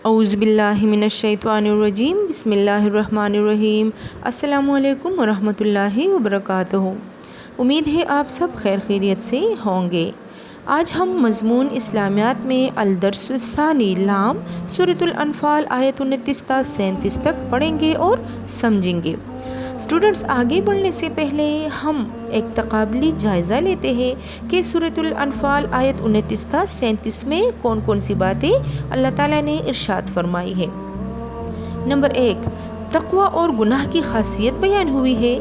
اعوذ باللہ من الشیطان الرجیم، بسم اللہ الرحمن الرحیم۔ السلام علیکم ورحمۃ اللہ وبرکاتہ۔ امید ہے آپ سب خیر خیریت سے ہوں گے۔ آج ہم مضمون اسلامیات میں الدرس الثانی لام سورۃ الانفال آیت 29 تا 37 تک پڑھیں گے اور سمجھیں گے۔ اسٹوڈنٹس، آگے بڑھنے سے پہلے ہم ایک تقابلی جائزہ لیتے ہیں کہ سورۃ الانفال آیت 29 تا 37 میں کون کون سی باتیں اللہ تعالیٰ نے ارشاد فرمائی ہے۔ نمبر 1، تقوی اور گناہ کی خاصیت بیان ہوئی ہے۔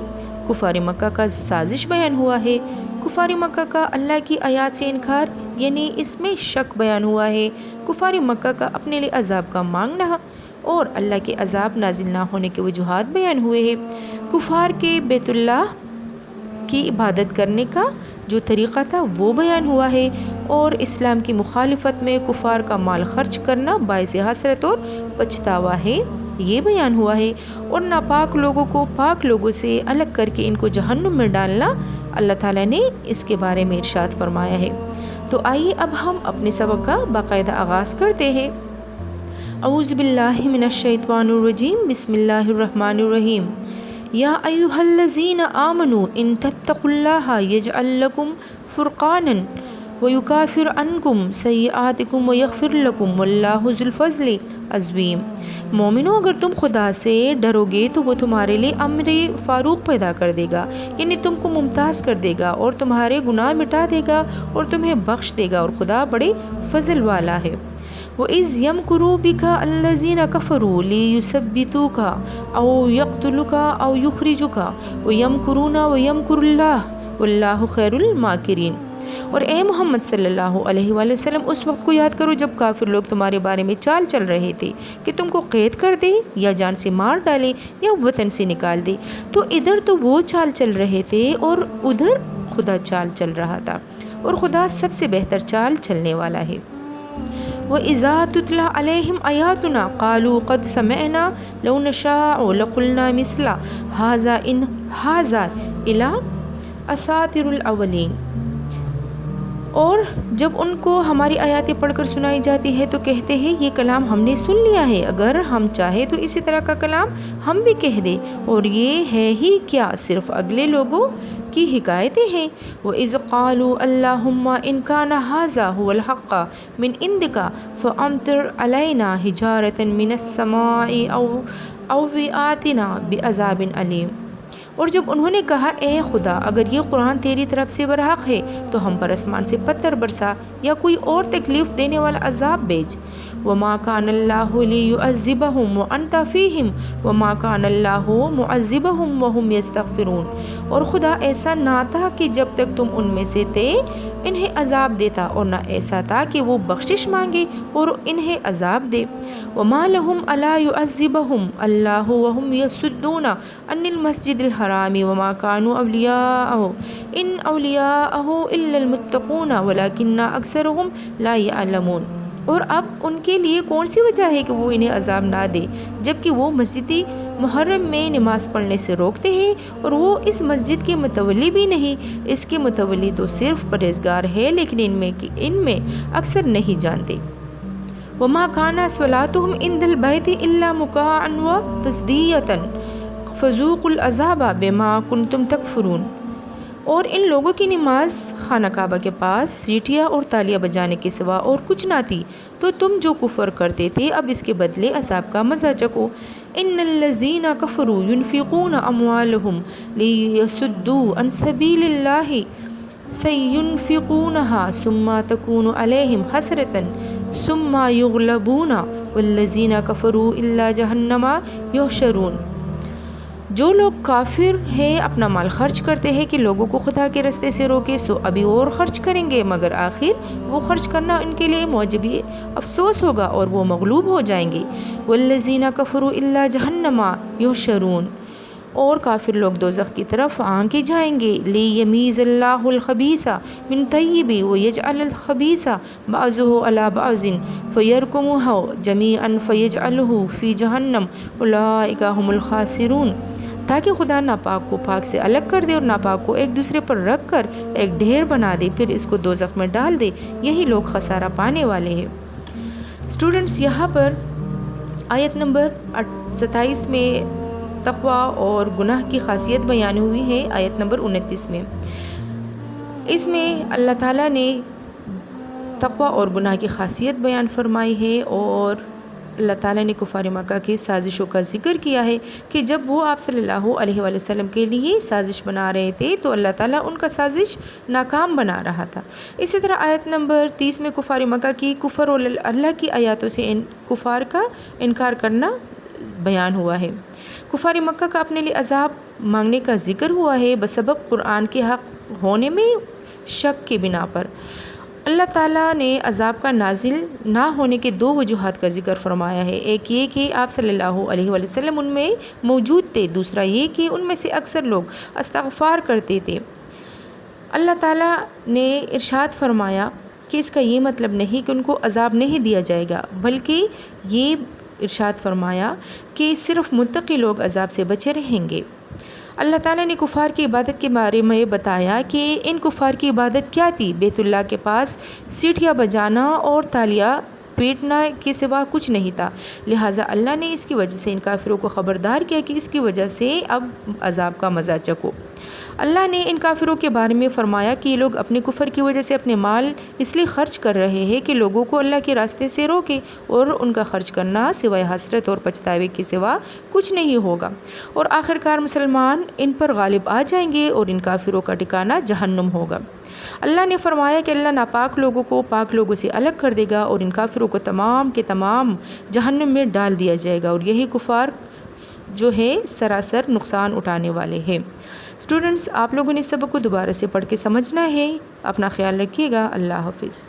کفار مکہ کا سازش بیان ہوا ہے۔ کفار مکہ کا اللہ کی آیات سے انکار یعنی اس میں شک بیان ہوا ہے۔ کفار مکہ کا اپنے لیے عذاب کا مانگنا اور اللہ کے عذاب نازل نہ ہونے کے وجوہات بیان ہوئے ہیں۔ کفار کے بیت اللہ کی عبادت کرنے کا جو طریقہ تھا وہ بیان ہوا ہے، اور اسلام کی مخالفت میں کفار کا مال خرچ کرنا باعث حسرت اور پچھتاوا ہے، یہ بیان ہوا ہے، اور ناپاک لوگوں کو پاک لوگوں سے الگ کر کے ان کو جہنم میں ڈالنا اللہ تعالیٰ نے اس کے بارے میں ارشاد فرمایا ہے۔ تو آئیے اب ہم اپنے سبق کا باقاعدہ آغاز کرتے ہیں۔ اعوذ باللہ من الشیطان الرجیم، بسم اللہ الرحمن الرحیم۔ یا ایھا الذین آمنوا ان تتقوا اللہ یجعل لکم فرقانا ویکفر عنکم سیئاتکم ویغفر لکم واللہ ذو الفضل العظیم۔ مومنوں، اگر تم خدا سے ڈرو گے تو وہ تمہارے لیے امر فاروق پیدا کر دے گا، یعنی تم کو ممتاز کر دے گا اور تمہارے گناہ مٹا دے گا اور تمہیں بخش دے گا، اور خدا بڑے فضل والا ہے۔ وَإِذْ يَمْكُرُ بِكَ الَّذِينَ كَفَرُوا لِيُثَبِّتُوكَ أَوْ يَقْتُلُوكَ أَوْ يُخْرِجُوكَ وَيَمْكُرُونَ وَيَمْكُرُ اللَّهُ وَاللَّهُ خَيْرُ الْمَاكِرِينَ۔ اور اے محمد صلی اللہ علیہ وآلہ وسلم، اس وقت کو یاد کرو جب کافر لوگ تمہارے بارے میں چال چل رہے تھے کہ تم کو قید کر دے یا جان سے مار ڈالے یا وطن سے نکال دے، تو ادھر تو وہ چال چل رہے تھے اور ادھر خدا چال چل رہا تھا، اور خدا سب سے بہتر چال چلنے والا ہے۔ وَإِذَا تُتْلَى عَلَيْهِمْ آيَاتُنَا قَالُوا قَدْ سَمِعْنَا لَوْ نَشَاءُ لَقُلْنَا مِثْلَ هَذَا إِنْ هَذَا إِلَّا أَسَاطِيرُ الْأَوَّلِينَ۔ اور جب ان کو ہماری آیاتیں پڑھ کر سنائی جاتی ہے تو کہتے ہیں یہ کلام ہم نے سن لیا ہے، اگر ہم چاہے تو اسی طرح کا کلام ہم بھی کہہ دیں، اور یہ ہے ہی کیا، صرف اگلے لوگوں کی حکایتیں ہیں۔ وَإِذْ قَالُوا اللَّهُمَّ إِنْ كَانَ هَذَا هُوَ الْحَقَّ مِنْ عِنْدِكَ فَأَمْطِرْ عَلَيْنَا حِجَارَةً مِنَ السَّمَاءِ أَوْ ائْتِنَا بِعَذَابٍ أَلِيمٍ۔ اور جب انہوں نے کہا اے خدا، اگر یہ قرآن تیری طرف سے برحق ہے تو ہم پر آسمان سے پتھر برسا یا کوئی اور تکلیف دینے والا عذاب بھیج۔ وَمَا كَانَ اللَّهُ لِيُعَذِّبَهُمْ وَأَنْتَ فِيهِمْ وَمَا كَانَ اللَّهُ مُعَذِّبَهُمْ وَهُمْ يَسْتَغْفِرُونَ۔ اور خدا ایسا نہ تھا کہ جب تک تم ان میں سے تھے انہیں عذاب دیتا، اور نہ ایسا تھا کہ وہ بخشش مانگے اور انہیں عذاب دے۔ وَمَا لَهُمْ أَلَّا يُعَذِّبَهُمْ اللَّهُ وَهُمْ يَصُدُّونَ عَنِ الْمَسْجِدِ الْحَرَامِ وَمَا كَانُوا أَوْلِيَاءَهُ إِنْ أَوْلِيَاءَهُ إِلَّا الْمُتَّقُونَ وَلَكِنَّ أَكْثَرَهُمْ لَا يَعْلَمُونَ۔ اور اب ان کے لیے کون سی وجہ ہے کہ وہ انہیں عذاب نہ دے، جبکہ وہ مسجد محرم میں نماز پڑھنے سے روکتے ہیں، اور وہ اس مسجد کے متولی بھی نہیں، اس کے متولی تو صرف پرہیزگار ہے، لیکن ان میں اکثر نہیں جانتے۔ وَمَا كَانَ صَلَاتُهُمْ عِندَ الْبَيْتِ إِلَّا مُكَاءً وَتَصْدِيَةً فَذُوقُوا الْعَذَابَ بِمَا كُنْتُمْ تَكْفُرُونَ۔ اور ان لوگوں کی نماز خانہ کعبہ کے پاس سیٹیاں اور تالیاں بجانے کے سوا اور کچھ نہ تھی، تو تم جو کفر کرتے تھے اب اس کے بدلے عذاب کا مزہ چکھو۔ ان الذین کفروا ينفقون اموالهم ليصدوا عن سبیل اللہ سينفقونها ثم تكون عليهم حسرة ثم يغلبون والذین کفروا إلى جہنم يحشرون۔ جو لوگ کافر ہیں اپنا مال خرچ کرتے ہیں کہ لوگوں کو خدا کے رستے سے روکے، سو ابھی اور خرچ کریں گے، مگر آخر وہ خرچ کرنا ان کے لیے موجب افسوس ہوگا اور وہ مغلوب ہو جائیں گے۔ والذین کفروا الی جہنم یحشرون۔ اور کافر لوگ دوزخ کی طرف آنکے جائیں گے۔ لیمیز اللہ الخبیث من الطیب ویجعل الخبیث بعضہ علی بعض فیرکمہ جمیعا فیجعلہ فی جہنم اولئک ھم الخاسرون۔ تاکہ خدا ناپاک کو پاک سے الگ کر دے اور ناپاک کو ایک دوسرے پر رکھ کر ایک ڈھیر بنا دے، پھر اس کو دوزخ میں ڈال دے، یہی لوگ خسارہ پانے والے ہیں۔ اسٹوڈنٹس، یہاں پر آیت نمبر 27 میں تقوی اور گناہ کی خاصیت بیان ہوئی ہے آیت نمبر 29 میں۔ اس میں اللہ تعالیٰ نے تقوی اور گناہ کی خاصیت بیان فرمائی ہے، اور اللہ تعالیٰ نے کفار مکہ کی سازشوں کا ذکر کیا ہے کہ جب وہ آپ صلی اللہ علیہ وآلہ وسلم کے لیے سازش بنا رہے تھے تو اللہ تعالیٰ ان کا سازش ناکام بنا رہا تھا۔ اسی طرح آیت نمبر 30 میں کفار مکہ کی کفر اور اللہ کی آیاتوں سے کفار کا انکار کرنا بیان ہوا ہے۔ کفار مکہ کا اپنے لیے عذاب مانگنے کا ذکر ہوا ہے بسبب قرآن کے حق ہونے میں شک کی بنا پر۔ اللہ تعالیٰ نے عذاب کا نازل نہ ہونے کے 2 وجوہات کا ذکر فرمایا ہے۔ ایک یہ کہ آپ صلی اللہ علیہ وآلہ وسلم ان میں موجود تھے، دوسرا یہ کہ ان میں سے اکثر لوگ استغفار کرتے تھے۔ اللہ تعالیٰ نے ارشاد فرمایا کہ اس کا یہ مطلب نہیں کہ ان کو عذاب نہیں دیا جائے گا، بلکہ یہ ارشاد فرمایا کہ صرف متقی لوگ عذاب سے بچے رہیں گے۔ اللہ تعالیٰ نے کفار کی عبادت کے بارے میں بتایا کہ ان کفار کی عبادت کیا تھی۔ بیت اللہ کے پاس سیٹیاں بجانا اور تالیاں پیٹنا کے سوا کچھ نہیں تھا، لہٰذا اللہ نے اس کی وجہ سے ان کافروں کو خبردار کیا کہ اس کی وجہ سے اب عذاب کا مزہ چکھو۔ اللہ نے ان کافروں کے بارے میں فرمایا کہ یہ لوگ اپنے کفر کی وجہ سے اپنے مال اس لیے خرچ کر رہے ہیں کہ لوگوں کو اللہ کے راستے سے روکے، اور ان کا خرچ کرنا سوائے حسرت اور پچھتاوے کے سوا کچھ نہیں ہوگا، اور آخرکار مسلمان ان پر غالب آ جائیں گے اور ان کافروں کا ٹھکانہ جہنم ہوگا۔ اللہ نے فرمایا کہ اللہ ناپاک لوگوں کو پاک لوگوں سے الگ کر دے گا، اور ان کافروں کو تمام کے تمام جہنم میں ڈال دیا جائے گا، اور یہی کفار جو ہے سراسر نقصان اٹھانے والے ہیں۔ اسٹوڈنٹس، آپ لوگوں نے اس سبق کو دوبارہ سے پڑھ کے سمجھنا ہے۔ اپنا خیال رکھیے گا۔ اللہ حافظ۔